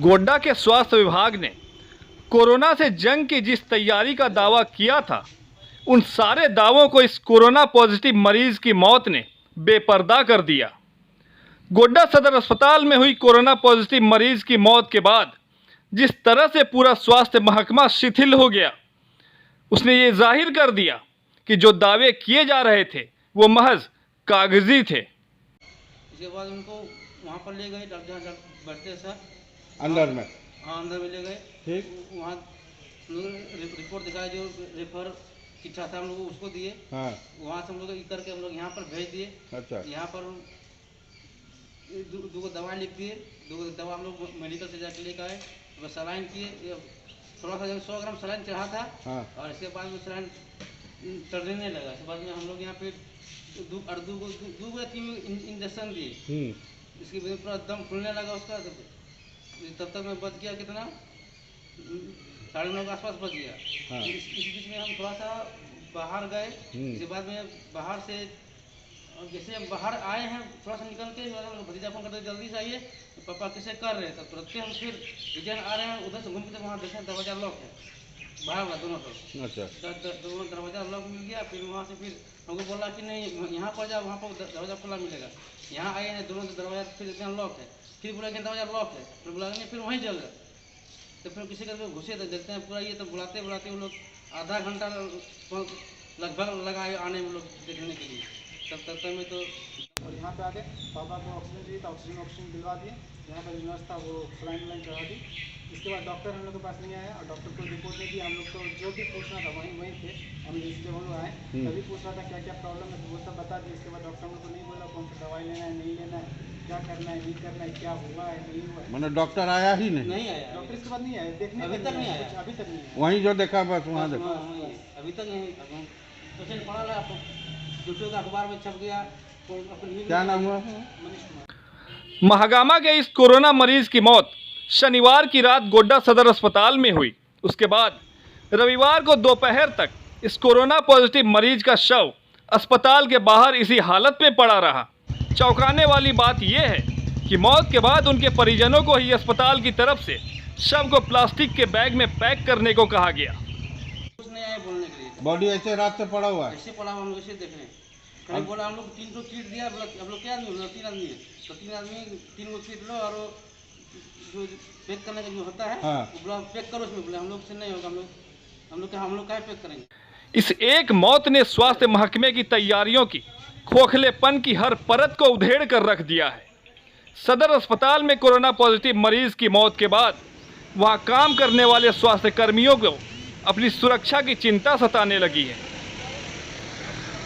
गोड्डा के स्वास्थ्य विभाग ने कोरोना से जंग की जिस तैयारी का दावा किया था, उन सारे दावों को इस कोरोना पॉजिटिव मरीज की मौत ने बेपर्दा कर दिया। गोड्डा सदर अस्पताल में हुई कोरोना पॉजिटिव मरीज की मौत के बाद जिस तरह से पूरा स्वास्थ्य महकमा शिथिल हो गया, उसने ये जाहिर कर दिया कि जो दावे किए जा रहे थे वो महज कागजी थे। इसके बाद उनको वहाँ पर ले गए डॉक्टर बैठते सर अंदर में। हाँ अंदर में ले गए। ठीक। वहाँ रिपोर्ट दिखाया, जो रेफर चिट्ठा था हम लोग उसको दिए। हाँ। वहाँ से हम लोग करके हम लोग यहाँ पर भेज दिए। अच्छा। यहाँ पर दो दवा लिख दिए, दो दवा हम लोग मेडिकल से जाके लेकर आए, बस सलाइन किए, थोड़ा सा 100 ग्राम सलाइन चढ़ा था। हाँ। और इसके बाद में सलाइन चढ़ने नहीं लगा। इसके बाद में हम लोग यहाँ पे दो या 3 इंजेक्शन दिए। इसके बाद पूरा दम खुलने लगा उसका। तब तक मैं बच गया कितना 9:30 के आसपास बच गया। हाँ। इस बीच में हम थोड़ा सा बाहर गए। इसके बाद में बाहर से जैसे हम बाहर आए हैं, थोड़ा सा निकल के भतीजा फोन करते जल्दी से आइए, पापा कैसे कर रहे हैं। तब तुरंत हम फिर रिटर्न आ रहे हैं, उधर से घूम के वहाँ देखें दरवाजा लॉक है बाहर वाला दोनों तरफ। अच्छा। दोनों दरवाजा लॉक मिल गया। फिर वहाँ से फिर हमको बोला कि नहीं यहाँ पर जाओ, वहाँ पर दरवाजा खुला मिलेगा। यहाँ आए हैं, दोनों दरवाजा फिर एकदम लॉक है। फिर बोला कि दरवाजा लॉक है, फिर बोला नहीं, फिर वहीं चल गए। तो फिर किसी करके घुसे तो देखते हैं पूरा ये, तो बुलाते बुलाते वो लोग आधा घंटा लगभग लगाए आने में लोग देखने के लिए। तब में तो और यहाँ पे आके पापा को ऑक्सीजन चाहिए था, ऑक्सीजन दिलवा दिए। यहाँ पर यूनिवर्स था वो सलाइन चढ़ा दी। इसके बाद डॉक्टर हम लोग के पास नहीं आया और डॉक्टर को रिपोर्ट नहीं दी। हम लोग को जो भी पूछना था वहीं थे, हम इसलिए हम लोग आए, तभी पूछ रहा था क्या क्या प्रॉब्लम है, तो वो सब बता दिए। इसके बाद डॉक्टर हम लोग को नहीं बोला कौन सा दवाई लेना है, नहीं लेना है, क्या करना है, नहीं करना है, क्या हुआ है, नहीं हुआ है। मैंने डॉक्टर आया ही नहीं आया। डॉक्टर इसके बाद नहीं आया, देखने अभी तक नहीं आया। अभी तक नहीं आया। वहीं जो देखा बस वहाँ देखा, अभी तक नहीं। पेशेंट पड़ा रहा, दूसरों का अखबार में छप गया। क्या नाम हुआ? महागामा के इस कोरोना मरीज की मौत शनिवार की रात गोड्डा सदर अस्पताल में हुई। उसके बाद रविवार को दोपहर तक इस कोरोना पॉजिटिव मरीज का शव अस्पताल के बाहर इसी हालत में पड़ा रहा। चौंकाने वाली बात यह है कि मौत के बाद उनके परिजनों को ही अस्पताल की तरफ से शव को प्लास्टिक के बैग में पैक करने को कहा गया। कुछ नहीं आए बोलने के लिए। बॉडी ऐसे रात से पड़ा हुआ है, ऐसे पड़ा हुआ, हम लोग ऐसे देख रहे हैं। कहीं बोला हम लोग 3 किट दिया, हम लोग क्या आदमी, 3 आदमी है, तो 3 आदमी 3 किट लो और जो पैक करने का जो होता है। हाँ। वो बोला पैक करो उसमें। बोले हम लोग से नहीं होगा, हम लोग क्या पैक करेंगे। इस एक मौत ने स्वास्थ्य महकमे की तैयारियों की खोखलेपन की हर परत को उधेड़ कर रख दिया है। सदर अस्पताल में कोरोना पॉजिटिव मरीज की मौत के बाद वहां काम करने वाले स्वास्थ्य कर्मियों को अपनी सुरक्षा की चिंता सताने लगी है।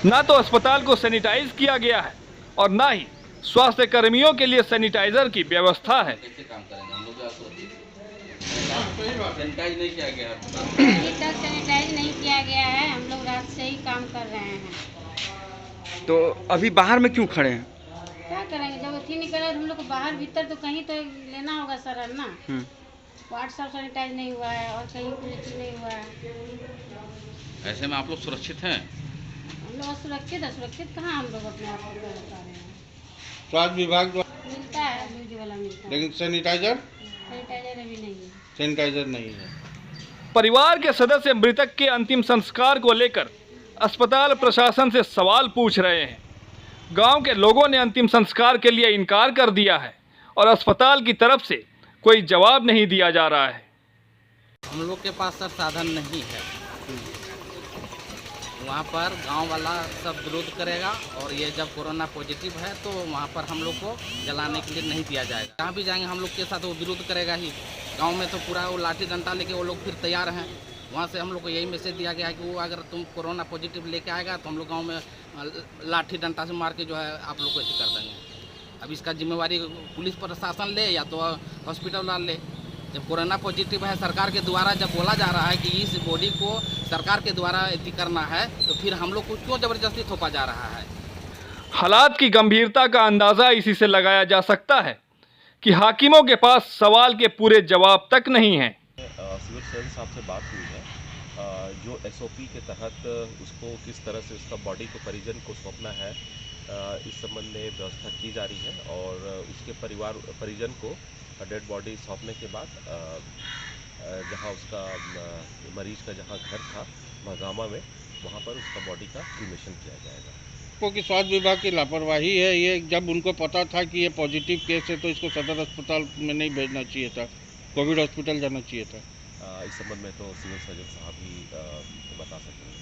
ना तो अस्पताल को सैनिटाइज किया गया है और ना ही स्वास्थ्य कर्मियों के लिए सैनिटाइजर की व्यवस्था है। कैसे काम करेंगे हम लोग? सैनिटाइज नहीं किया गया, अभी तक सैनिटाइज नहीं किया गया है। हम लोग रात से ही काम कर रहे हैं। तो अभी बाहर में क्यों खड़े हैं? क्या करेंगे, जब अथी नहीं करे हम लोग को बाहर भीतर तो कहीं तो लेना होगा शरण ना। वार्ड सब सैनिटाइज नहीं हुआ है और कहीं कुछ नहीं हुआ है। ऐसे में आप लोग सुरक्षित हैं? हम लोग सुरक्षित है। सुरक्षित कहाँ हम लोग अपने आप को बता रहे हैं। स्वास्थ्य विभाग मिलता है, ड्यूटी वाला मिलता है, लेकिन सैनिटाइजर अभी नहीं है। सैनिटाइजर नहीं है। परिवार के सदस्य मृतक के अंतिम संस्कार को लेकर अस्पताल प्रशासन से सवाल पूछ रहे हैं। गांव के लोगों ने अंतिम संस्कार के लिए इनकार कर दिया है और अस्पताल की तरफ से कोई जवाब नहीं दिया जा रहा है। हम लोग के पास सर साधन नहीं है। वहाँ पर गांव वाला सब विरोध करेगा और ये जब कोरोना पॉजिटिव है तो वहाँ पर हम लोग को जलाने के लिए नहीं दिया जाएगा। जहाँ भी जाएंगे हम लोग के साथ वो विरोध करेगा ही। गांव में तो पूरा वो लाठी डंडा लेके वो लोग फिर तैयार हैं। वहाँ से हम लोग को यही मैसेज दिया गया है कि वो अगर तुम कोरोना पॉजिटिव लेके आएगा तो हम लोग गाँव में लाठी डंडा से मार के जो है आप लोग को ऐसे कर देंगे। अब इसका जिम्मेवारी पुलिस प्रशासन ले या तो हॉस्पिटल वाला ले। जब कोरोना पॉजिटिव है, सरकार के द्वारा जब बोला जा रहा है कि इस बॉडी को सरकार के द्वारा यदि करना है तो फिर हम लोग को क्यों ज़बरदस्ती थोपा जा रहा है? हालात की गंभीरता का अंदाज़ा इसी से लगाया जा सकता है कि हाकिमों के पास सवाल के पूरे जवाब तक नहीं हैं। सिविल सर्जन साहब से बात हुई है, जो SOP के तहत उसको किस तरह से उसका बॉडी को परिजन को सौंपना है, इस संबंध में व्यवस्था की जा रही है और उसके परिजन को डेड बॉडी सौंपने के बाद जहाँ उसका मरीज का जहाँ घर था महागामा में, वहाँ पर उसका बॉडी का क्रीमेशन किया जाएगा। क्योंकि स्वास्थ्य विभाग की लापरवाही है ये। जब उनको पता था कि ये पॉजिटिव केस है तो इसको सदर अस्पताल में नहीं भेजना चाहिए था, कोविड हॉस्पिटल जाना चाहिए था। इस संबंध में तो सिविल सर्जन साहब ही बता सकते हैं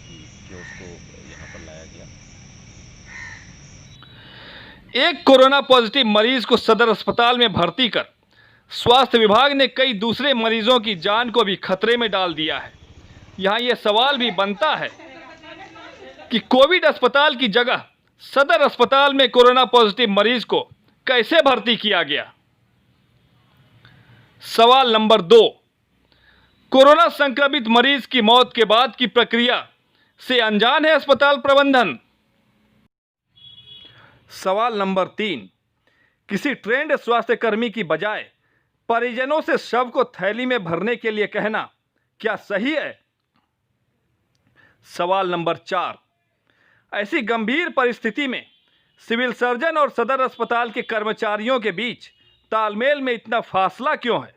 कि क्यों उसको यहाँ पर लाया गया। एक कोरोना पॉजिटिव मरीज को सदर अस्पताल में भर्ती कर स्वास्थ्य विभाग ने कई दूसरे मरीजों की जान को भी खतरे में डाल दिया है। यहाँ ये सवाल भी बनता है कि कोविड अस्पताल की जगह सदर अस्पताल में कोरोना पॉजिटिव मरीज को कैसे भर्ती किया गया। सवाल नंबर 2, कोरोना संक्रमित मरीज की मौत के बाद की प्रक्रिया से अनजान है अस्पताल प्रबंधन। सवाल नंबर 3, किसी ट्रेंड स्वास्थ्यकर्मी की बजाय परिजनों से शव को थैली में भरने के लिए कहना क्या सही है। सवाल नंबर 4, ऐसी गंभीर परिस्थिति में सिविल सर्जन और सदर अस्पताल के कर्मचारियों के बीच तालमेल में इतना फासला क्यों है।